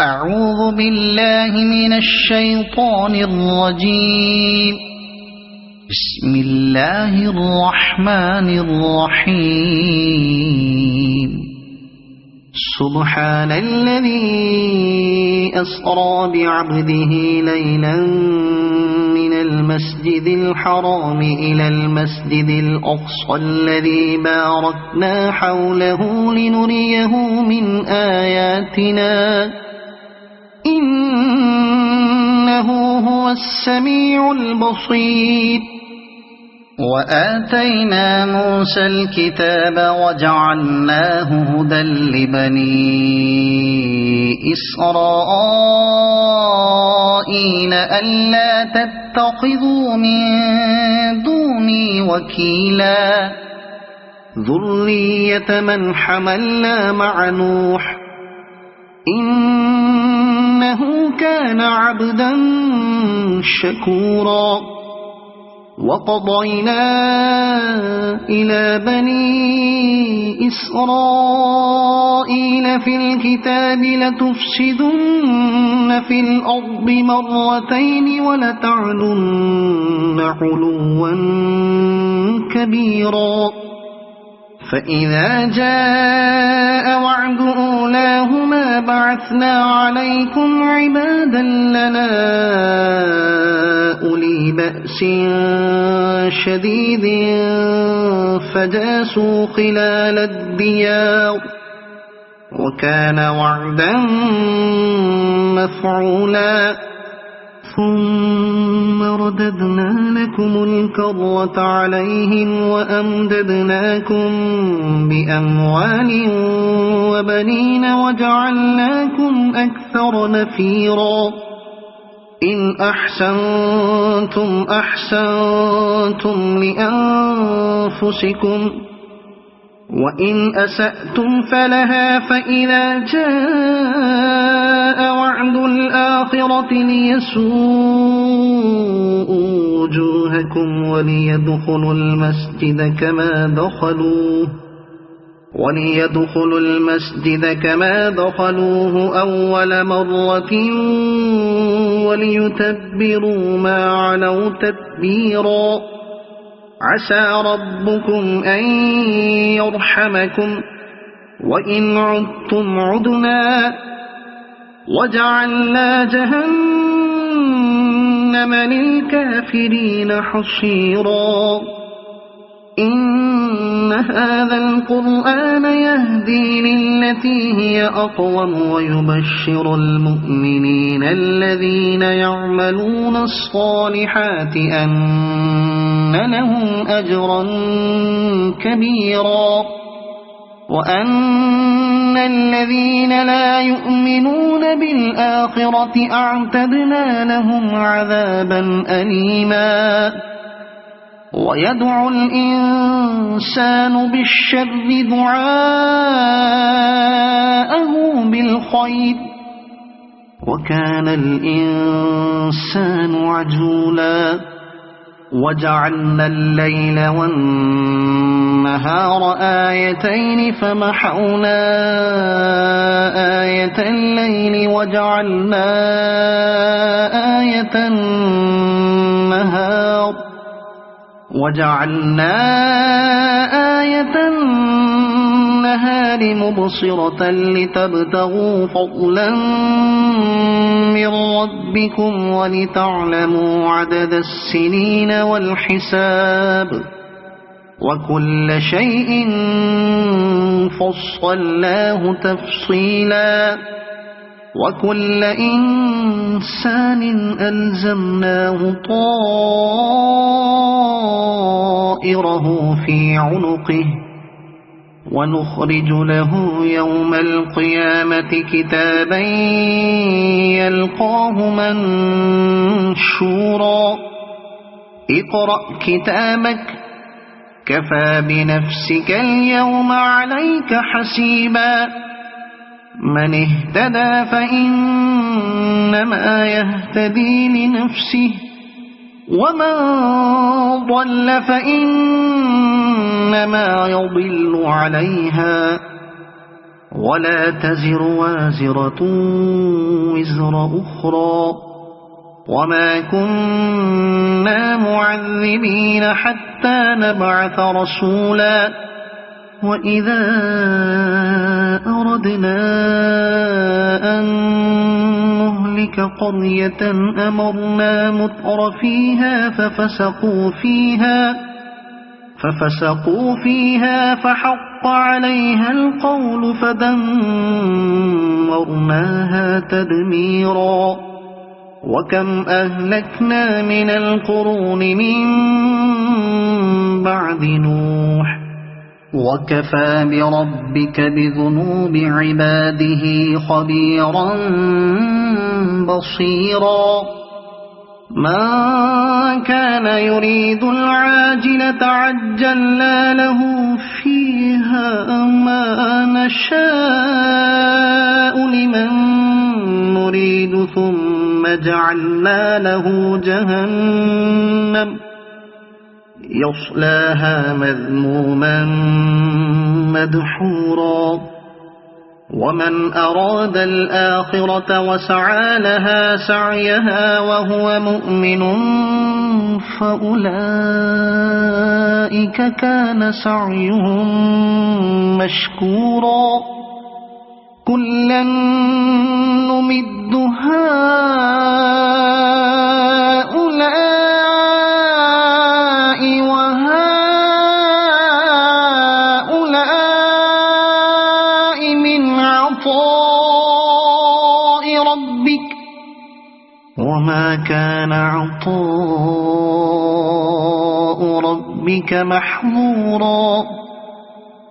أعوذ بالله من الشيطان الرجيم. بسم الله الرحمن الرحيم. سبحان الذي أسرى بعبده ليلا من المسجد الحرام إلى المسجد الأقصى الذي باركنا حوله لنريه من آياتنا إنه هو السميع البصير. وآتينا موسى الكتاب وجعلناه هدى لبني إسرائيل ألا تتخذوا من دوني وكيلا ذرية من حملنا مع نوح إنه كان عبدا شكورا. وقضينا إلى بني إسرائيل في الكتاب لتفسدن في الأرض مرتين ولتعلن علوا كبيرا. فإذا جاء وعد أولاهما بعثنا عليكم عبادا لنا أولي بأس شديد فجاسوا خلال الديار وكان وعدا مفعولا. ثم رددنا لكم الكرة عليهم وأمددناكم بأموال وبنين وجعلناكم أكثر نفيرا. إن أحسنتم أحسنتم لأنفسكم وإن أسأتم فلها. فإذا جاء وعد الآخرة ليسوءوا وجوهكم وليدخلوا المسجد كما دخلوه أول مرة وليتبروا ما علوا تتبيرا. عسى ربكم أن يرحمكم وإن عدتم عدنا وجعلنا جهنم للكافرين حصيرا. إن هذا القرآن يهدي للتي هي أقوم ويبشر المؤمنين الذين يعملون الصالحات أن لهم أجرا كبيرا وأن الذين لا يؤمنون بالآخرة أعتدنا لهم عذابا أليما. ويدعو الإنسان بالشر دعاءه بالخير وكان الإنسان عجولا. وجعلنا الليل والنهار آيتين فمحونا آية الليل وجعلنا آية النهار مبصرة لتبتغوا فضلا من ربكم ولتعلموا عدد السنين والحساب وكل شيء فصلناه تفصيلا. وكل إنسان ألزمناه طائره في عنقه ونخرج له يوم القيامة كتابا يلقاه منشورا. اقرأ كتابك كفى بنفسك اليوم عليك حسيبا. من اهتدى فإنما يهتدي لنفسه ومن ضل فإنما يضل عليها ولا تزر وازرة وزر أخرى وما كنا معذبين حتى نبعث رسولا وإذا أردنا أن نهلك قرية أمرنا متر فيها ففسقوا فيها فحق عليها القول فدمرناها تدميرا وكم أهلكنا من القرون من بعد نوح وكفى بربك بذنوب عباده خبيرا بصيرا من كان يريد العاجلة عجلنا له فيها ما نشاء لمن نريد ثم جعلنا له جهنم يصلاها مذموما مدحورا ومن أراد الآخرة وسعى لها سعيها وهو مؤمن فأولئك كان سعيهم مشكورا كلا نمد هؤلاء وهؤلاء من عطاء ربك وما كان عطاء ربك محظورا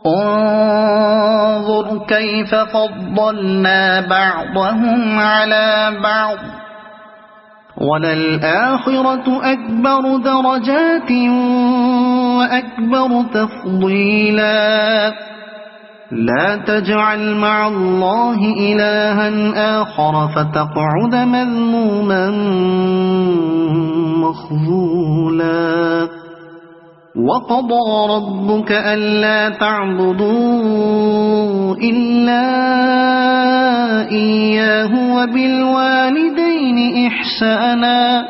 انظر كيف فضلنا بعضهم على بعض وللآخرة أكبر درجات وأكبر تفضيلا لا تجعل مع الله إلها آخر فتقعد مذموما مخذولا وقضى ربك ألا تعبدوا إلا إياه وبالوالدين إحسانا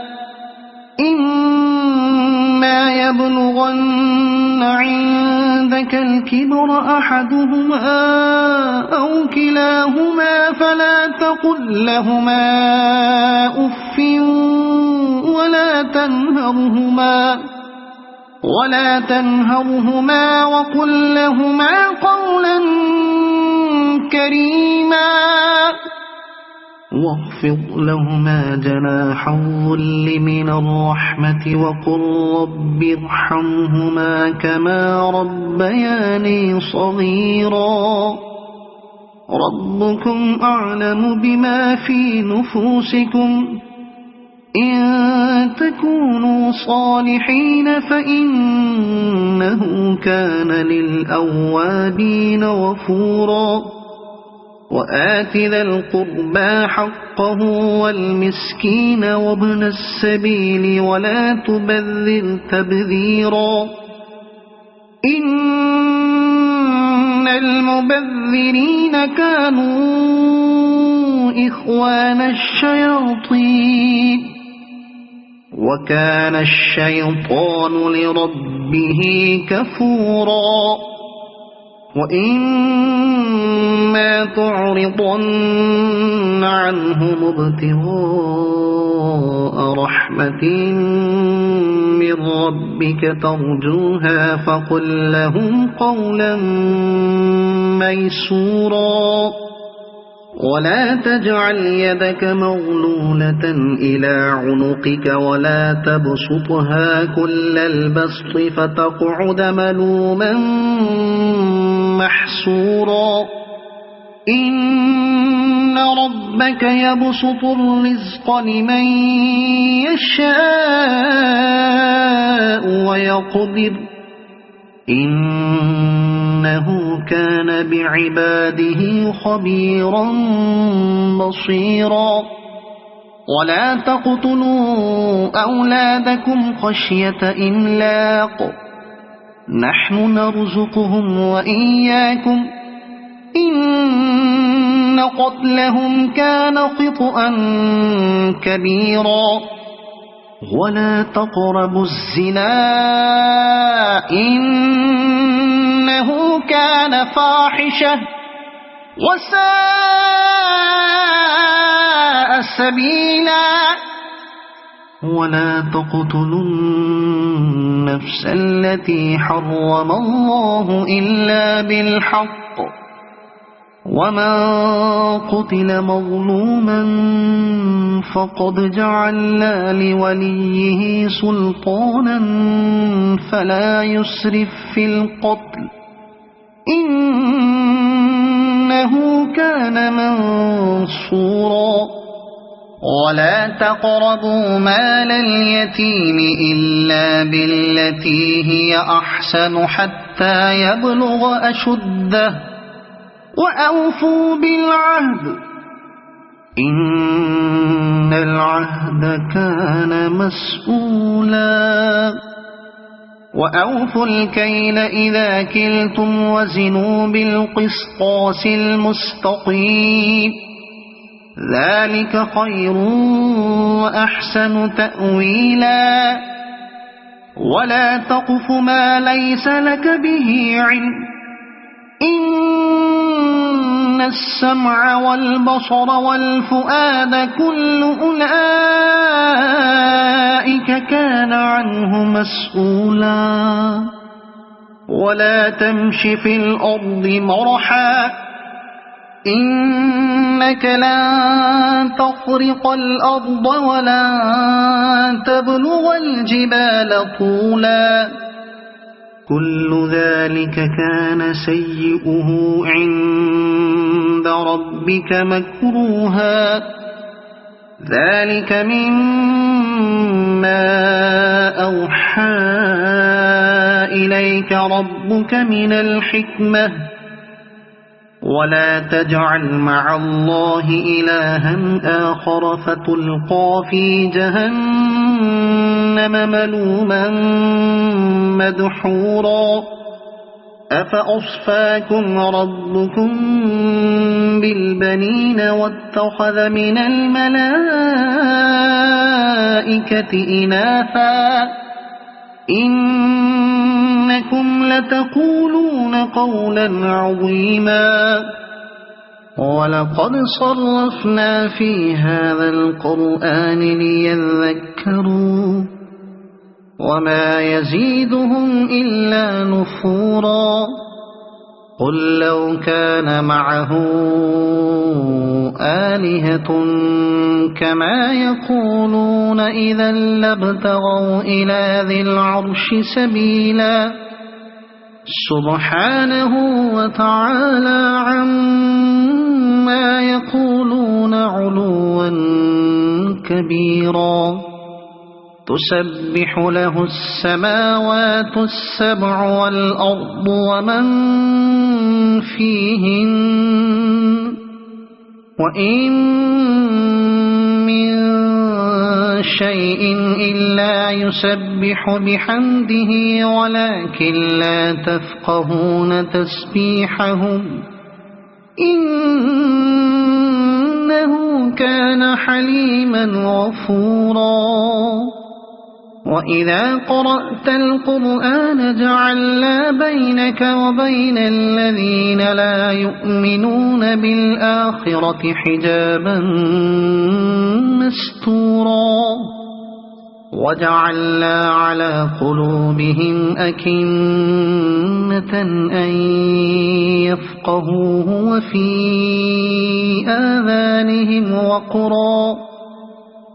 إما يبلغن عندك الكبر أحدهما أو كلاهما فلا تقل لهما أف ولا تنهرهما وقل لهما قولا كريما واخفض لهما جناح الذل من الرحمة وقل رب ارحمهما كما ربياني صغيرا ربكم أعلم بما في نفوسكم إن تكونوا صالحين فإنه كان للأوابين غفورا وآت ذا القربى حقه والمسكين وابن السبيل ولا تبذر تبذيرا إن المبذرين كانوا إخوان الشياطين وكان الشيطان لربه كفورا وإما تعرضن عنهم ابتغاء رحمة من ربك ترجوها فقل لهم قولا ميسورا ولا تجعل يدك مغلولة إلى عنقك ولا تبسطها كل البسط فتقعد ملوما محسورا إن ربك يبسط الرزق لمن يشاء ويقدر إنه كان بعباده خبيرا بصيرا ولا تقتلوا أولادكم خشية إملاق نحن نرزقهم وإياكم إن قتلهم كان خطأ كبيرا ولا تقربوا الزنا إنه كان فاحشة وساء سبيلا ولا تقتلوا النفس التي حرم الله إلا بالحق ومن قتل مظلوما فقد جعلنا لوليه سلطانا فلا يسرف في القتل إنه كان منصورا ولا تقربوا مال اليتيم إلا بالتي هي أحسن حتى يبلغ أشده وأوفوا بالعهد إن العهد كان مسؤولا وأوفوا الكيل إذا كلتم وزنوا بالقسطاس المستقيم ذلك خير وأحسن تأويلا ولا تقف ما ليس لك به علم إن السمع والبصر والفؤاد كل أولئك كان عنه مسؤولا ولا تمش في الأرض مرحا إنك لن تخرق الأرض ولن تبلغ الجبال طولا كل ذلك كان سيئه عند ربك مكروها ذلك مما أوحى إليك ربك من الحكمة ولا تجعل مع الله إلها آخر فتلقى في جهنم ملوما مدحورا أفأصفاكم ربكم بالبنين واتخذ من الملائكة إناثا إنكم لتقولون قولا عظيما ولقد صرفنا في هذا القرآن ليذكروا وما يزيدهم إلا نفورا قل لو كان معه آلهة كما يقولون إذا لابتغوا إلى ذي العرش سبيلا سبحانه وتعالى عما يقولون علوا كبيرا تسبح له السماوات السبع والأرض ومن فيهن وإن من شيء إلا يسبح بحمده ولكن لا تفقهون تسبيحهم إنه كان حليما غفورا وإذا قرأت القرآن جعلنا بينك وبين الذين لا يؤمنون بالآخرة حجابا مستورا وجعلنا على قلوبهم أكنة أن يفقهوه وفي آذانهم وقرا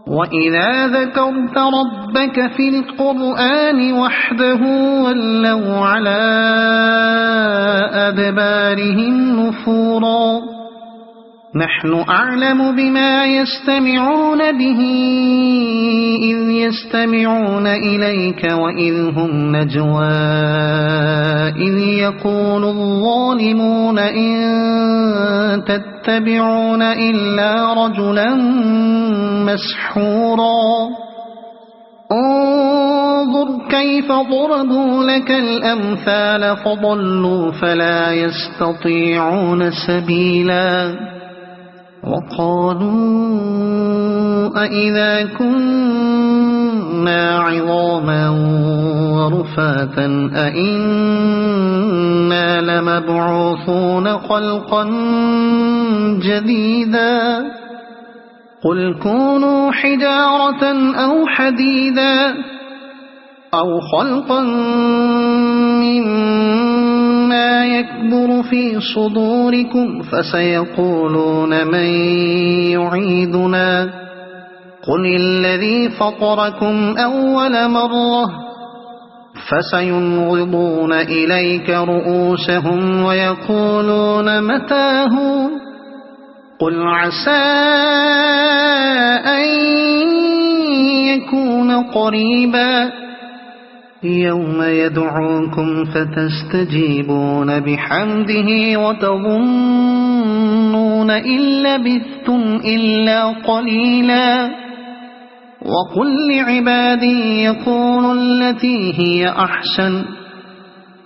وإذا ذكرت ربك في القرآن وحده ولوا على أدبارهم نفورا نحن أعلم بما يستمعون به إذ يستمعون إليك وإذ هم نجوى إذ يقول الظالمون إن تتبعون إلا رجلا مسحورا انظر كيف ضربوا لك الأمثال فضلوا فلا يستطيعون سبيلا وقالوا أإذا كنا عظاما ورفاتا أإنا لمبعوثون خلقا جديدا قل كونوا حجارة أو حديدا أو خلقا مما يكبر في صدوركم فسيقولون من يعيدنا قل الذي فطركم أول مرة فسينغضون إليك رؤوسهم ويقولون متى هو قل عسى أن يكون قريبا يوم يدعوكم فتستجيبون بحمده وتظنون إن لبثتم إلا قليلا وقل لعبادي يقولوا التي هي أحسن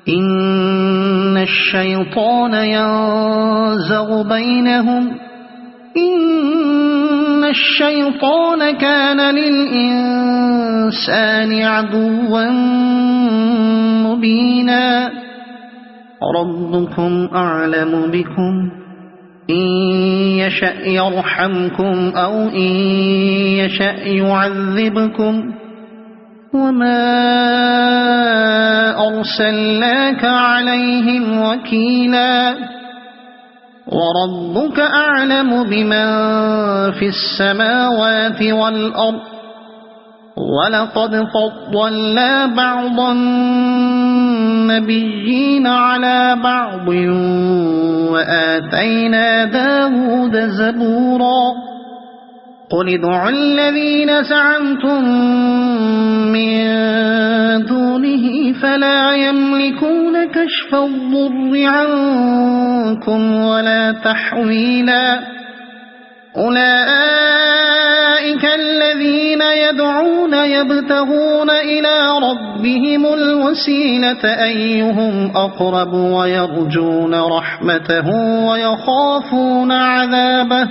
إن الشيطان ينزغ بينهم إن الشيطان كان للإنسان عدوا مبينا ربكم أعلم بكم إن يشأ يرحمكم أو إن يشأ يعذبكم وما أرسلناك عليهم وكيلا وربك أعلم بمن في السماوات والأرض ولقد فضلنا بعض النبيين على بعض وآتينا داود زبورا قل ادعوا الذين زعمتم من دونه فلا يملكون كشف الضر عنكم ولا تحويلا أولئك الذين يدعون يبتغون إلى ربهم الوسيلة أيهم أقرب ويرجون رحمته ويخافون عذابه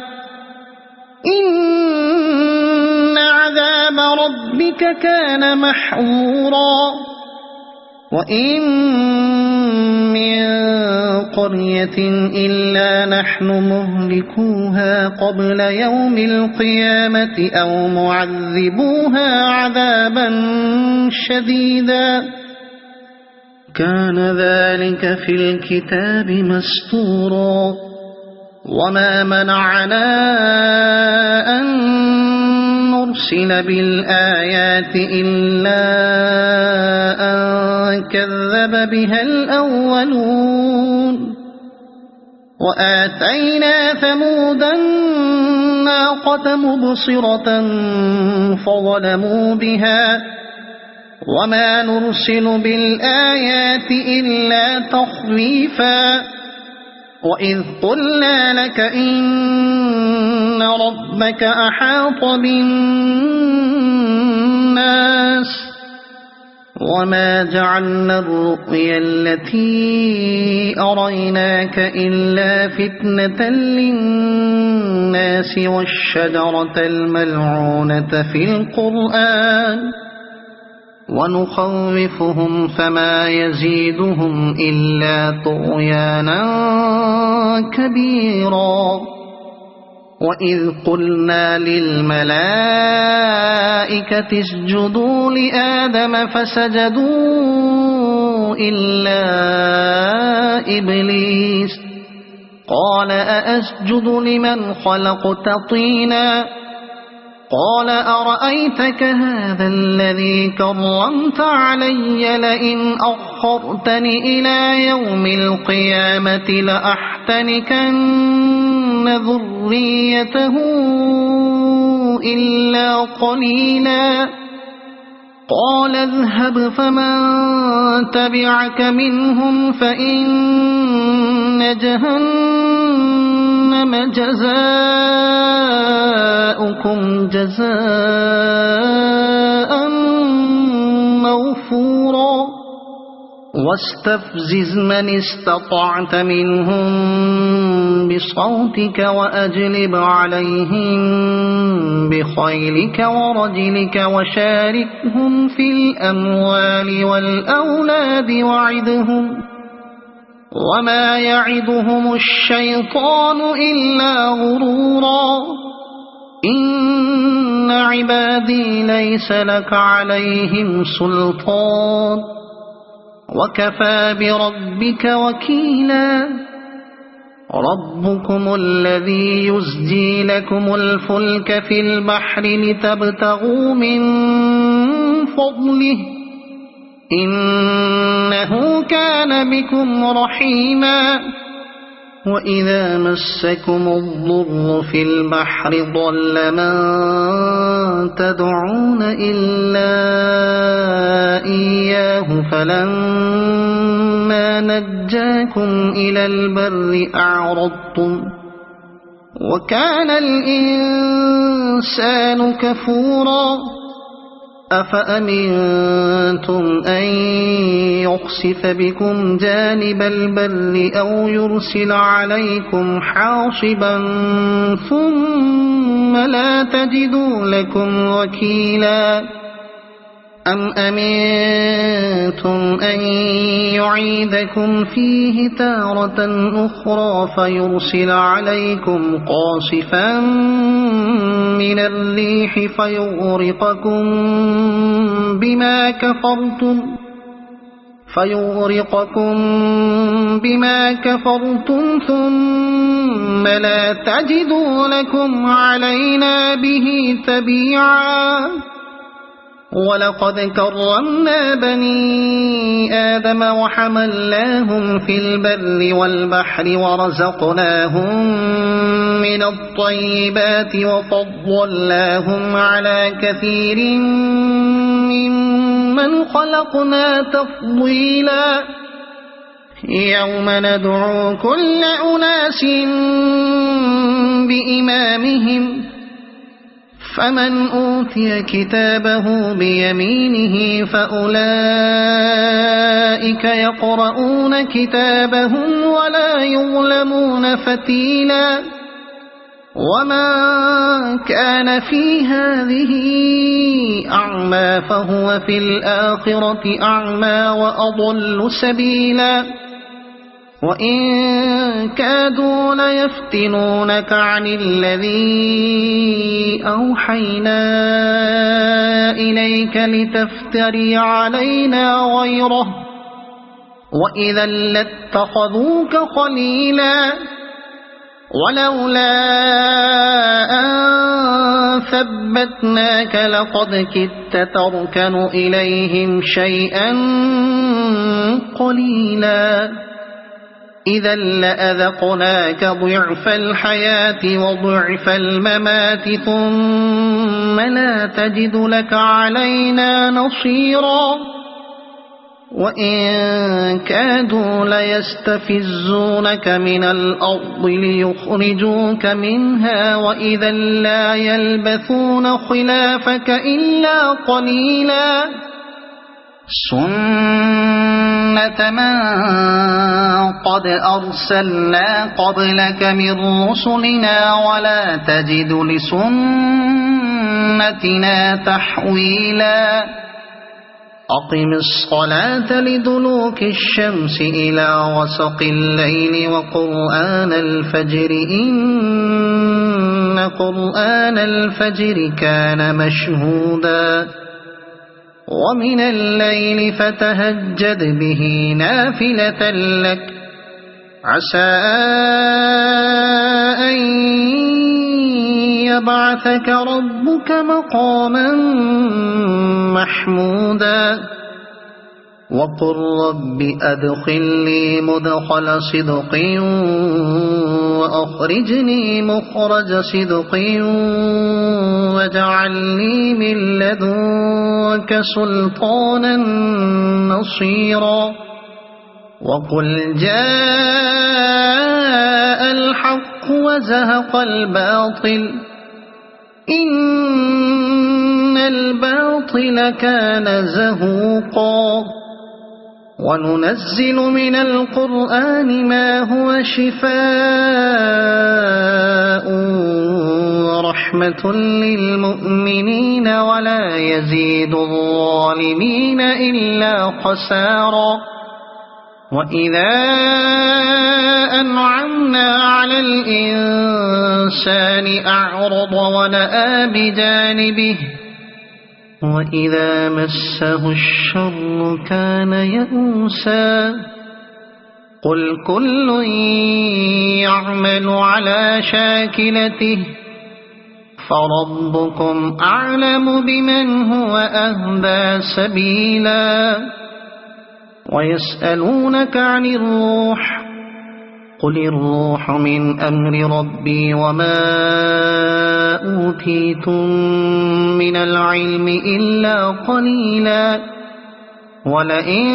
إن عذاب ربك كان محظورا وإن من قرية إلا نحن مهلكوها قبل يوم القيامة أو معذبوها عذابا شديدا كان ذلك في الكتاب مسطورا وما منعنا أن نرسل بالآيات إلا أن كذب بها الأولون وآتينا ثمود الناقة مبصرة فظلموا بها وما نرسل بالآيات إلا تخويفا وإذ قلنا لك إن ربك أحاط بالناس وما جعلنا الرؤيا التي أريناك إلا فتنة للناس والشجرة الملعونة في القرآن ونخوفهم فما يزيدهم إلا طغيانا كبيرا وإذ قلنا للملائكة اسجدوا لآدم فسجدوا إلا إبليس قال أأسجد لمن خلقت طينا قال أرأيتك هذا الذي كرمت علي لئن أخرتني إلى يوم القيامة لأحتنكن ذريته إلا قليلا قال اذهب فمن تبعك منهم فإن جهنم جزاؤكم جزاء موفورا واستفزز من استطعت منهم بصوتك وأجلب عليهم بخيلك ورجلك وشاركهم في الأموال والأولاد وعدهم وما يعدهم الشيطان إلا غرورا إن عبادي ليس لك عليهم سلطان وكفى بربك وكيلا ربكم الذي يزجي لكم الفلك في البحر لتبتغوا من فضله إنه كان بكم رحيما وإذا مسكم الضر في البحر ضل من تدعون إلا إياه فلما نجاكم إلى البر أعرضتم وكان الإنسان كفورا أفأمنتم أن يخسف بكم جانب البر أو يرسل عليكم حاصبا ثم لا تجدوا لكم وكيلا أم أمنتم أن يعيدكم فيه تارة أخرى فيرسل عليكم قاصفا من الريح فيغرقكم بما كفرتم ثم لا تجدوا لكم علينا به تبيعا ولقد كرمنا بني آدم وحملناهم في البر والبحر ورزقناهم من الطيبات وفضلناهم على كثير ممن خلقنا تفضيلا يوم ندعو كل أناس بإمامهم فمن أوتي كتابه بيمينه فأولئك يقرؤون كتابهم ولا يظلمون فتيلا وما كان في هذه أعمى فهو في الآخرة أعمى وأضل سبيلا وإن كادوا ليفتنونك عن الذي أوحينا إليك لتفتري علينا غيره وإذا لاتخذوك خليلا ولولا أن ثبتناك لقد كدت تركن إليهم شيئا قليلا إذا لأذقناك ضعف الحياة وضعف الممات ثم لا تجد لك علينا نصيرا وإن كادوا ليستفزونك من الأرض ليخرجوك منها وإذا لا يلبثون خلافك إلا قليلا سنة من قد أرسلنا قبلك من رسلنا ولا تجد لسنتنا تحويلا أقم الصلاة لدلوك الشمس إلى غسق الليل وقرآن الفجر إن قرآن الفجر كان مشهودا ومن الليل فتهجد به نافلة لك عسى أن يبعثك ربك مقاما محمودا وقل رب أدخلني مدخل صدق وأخرجني مخرج صدق واجعلني من لدنك سلطانا نصيرا وقل جاء الحق وزهق الباطل إن الباطل كان زهوقا وننزل من القرآن ما هو شفاء ورحمة للمؤمنين ولا يزيد الظالمين إلا خسارا وإذا أنعمنا على الإنسان أعرض ونأى بجانبه وإذا مسه الشر كان يئوسا قل كل يعمل على شاكلته فربكم أعلم بمن هو أهدى سبيلا ويسألونك عن الروح قل الروح من أمر ربي وما أوتيتم من العلم إلا قليلا ولئن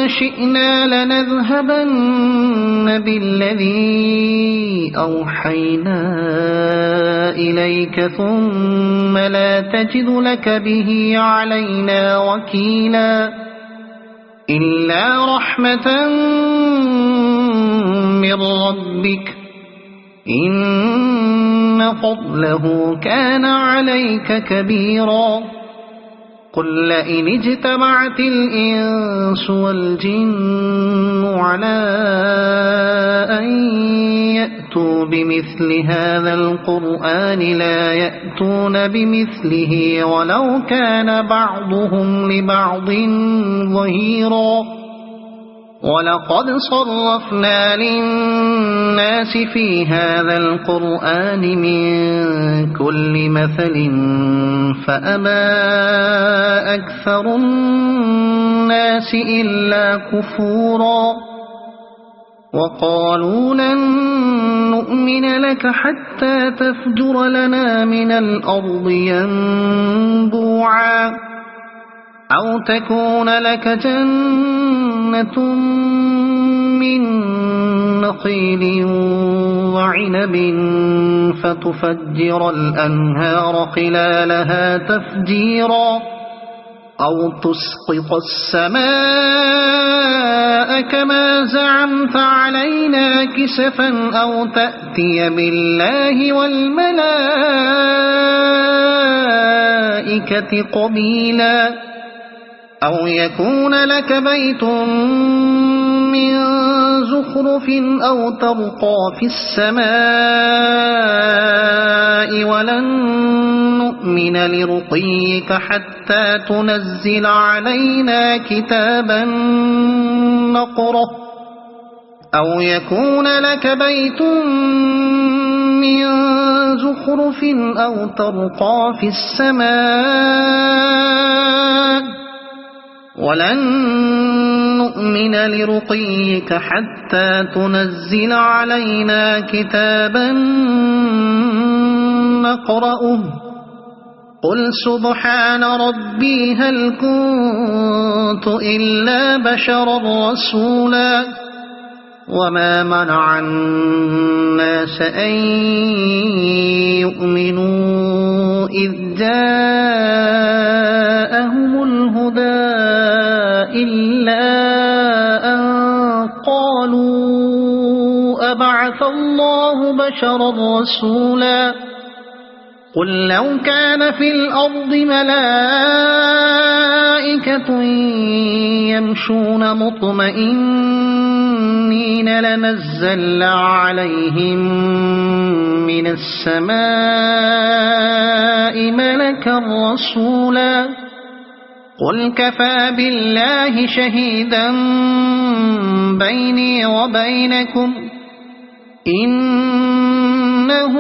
شئنا لنذهبن بالذي أوحينا إليك ثم لا تجد لك به علينا وكيلا إلا رحمة من ربك إن فضله كان عليك كبيرا قل لئن اجتمعت الإنس والجن على أن يأتوا بمثل هذا القرآن لا يأتون بمثله ولو كان بعضهم لبعض ظهيرا ولقد صرفنا للناس في هذا القرآن من كل مثل فأبى أكثر الناس إلا كفورا وقالوا لن نؤمن لك حتى تفجر لنا من الأرض ينبوعا أو تكون لك جنة من نخيل وعنب فتفجر الأنهار خلالها تفجيرا أو تسقط السماء كما زعمت علينا كسفا أو تأتي بالله والملائكة قبيلا أو يكون لك بيت من زخرف أو ترقى في السماء ولن نؤمن لرقيك حتى تنزل علينا كتابا نقرأه أو يكون لك بيت من زخرف أو ترقى في السماء ولن نؤمن لرقيك حتى تنزل علينا كتابا نقرأه قل سبحان ربي هل كنت إلا بشرا رسولا وما منع الناس أن يؤمنوا إذ جاءهم الهدى إلا أن قالوا أبعث الله بشرا رسولا قل لو كان في الأرض ملائكة يمشون مطمئنين لنزلنا عليهم من السماء ملكا رسولا قل كفى بالله شهيدا بيني وبينكم إنه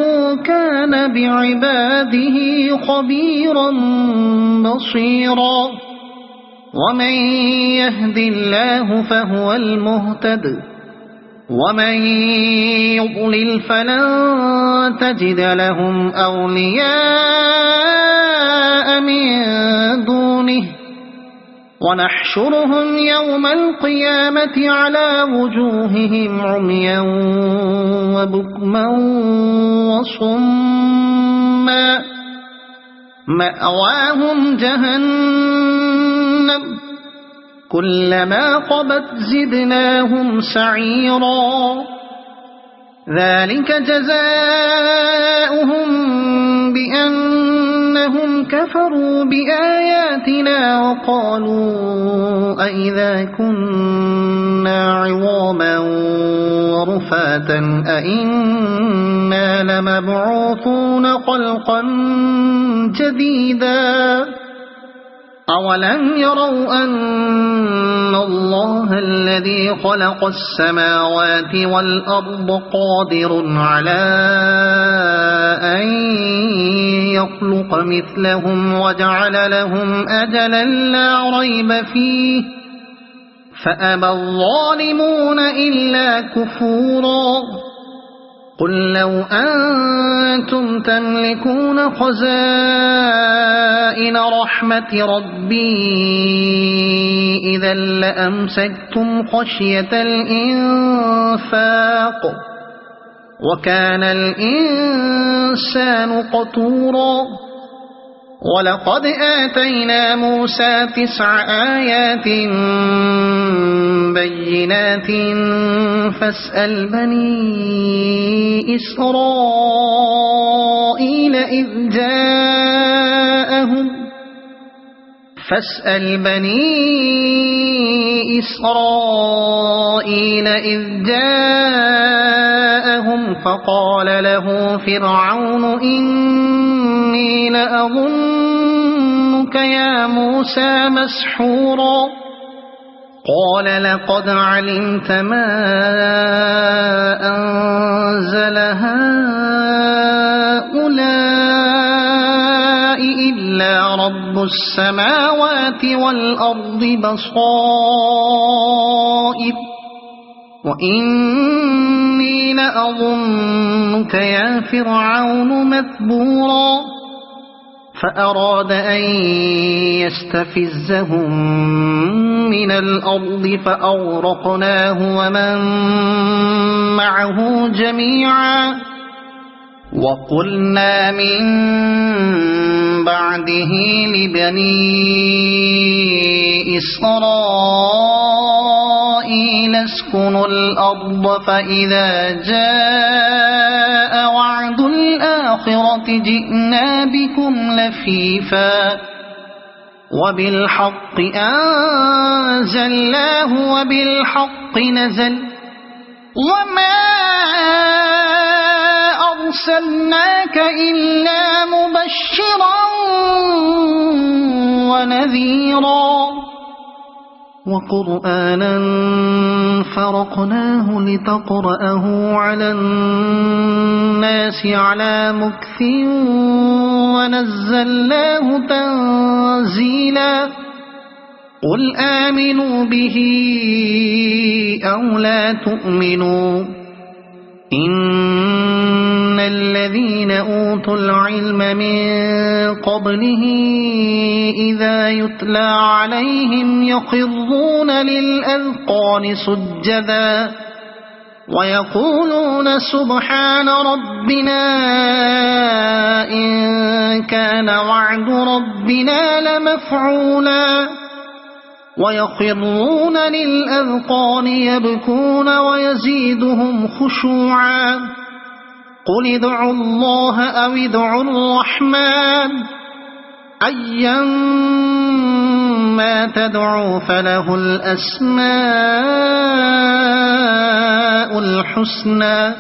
كان بعباده خبيرا بصيرا ومن يهد الله فهو المهتد ومن يضلل فلن تجد لهم أولياء من دونه ونحشرهم يوم القيامة على وجوههم عميا وبكما وصما مأواهم جهنم كلما خبت زدناهم سعيرا ذلك جزاؤهم بأنهم كفروا بآياتنا وقالوا أئذا كنا عظاما ورفاتا أئنا لمبعوثون خلقا جديدا أولم يروا أن الله الذي خلق السماوات والأرض قادر على أن يخلق مثلهم وجعل لهم أجلا لا ريب فيه فأبى الظالمون إلا كفورا قل لو أنتم تملكون خزائن رحمة ربي إذا لأمسكتم خشية الإنفاق وكان الإنسان قتورا ولقد آتينا موسى 9 آيات بينات فاسأل بني إسرائيل إذ جاءهم فقال له فرعون إني لأظنك يا موسى مسحورا قال لقد علمت ما أنزل هؤلاء إلا رب السماوات والأرض بصائر وإني لأظنك يا فرعون مثبورا فأراد أن يستفزهم من الأرض فأغرقناه ومن معه جميعا وقلنا من بعده لبني إسرائيل اسكنوا الأرض فإذا جاء وعد الآخرة جئنا بكم لفيفا وبالحق أنزلناه وبالحق نزل وما أرسلناك إلا مبشرا ونذيرا وقرآنا فرقناه لتقرأه على الناس على مكث ونزلناه تنزيلا قل آمنوا به أو لا تؤمنوا إن الذين أوتوا العلم من قبله إذا يتلى عليهم يخرون للأذقان سجدا ويقولون سبحان ربنا إن كان وعد ربنا لمفعولا ويخرون للأذقان يبكون ويزيدهم خشوعا قل ادعوا الله أو ادعوا الرحمن أيما تدعوا فله الأسماء الحسنى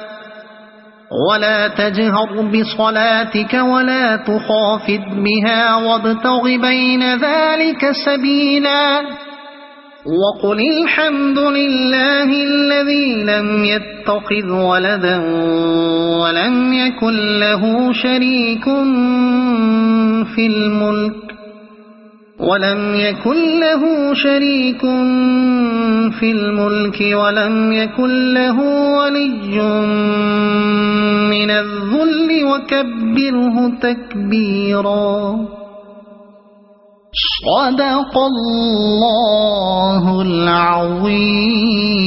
ولا تجهر بصلاتك ولا تخافت بها وابتغ بين ذلك سبيلا وقل الحمد لله الذي لم يتخذ ولدا ولم يكن له شريك في الملك ولم يكن له ولي من الذل وكبره تكبيرا صدق الله العظيم.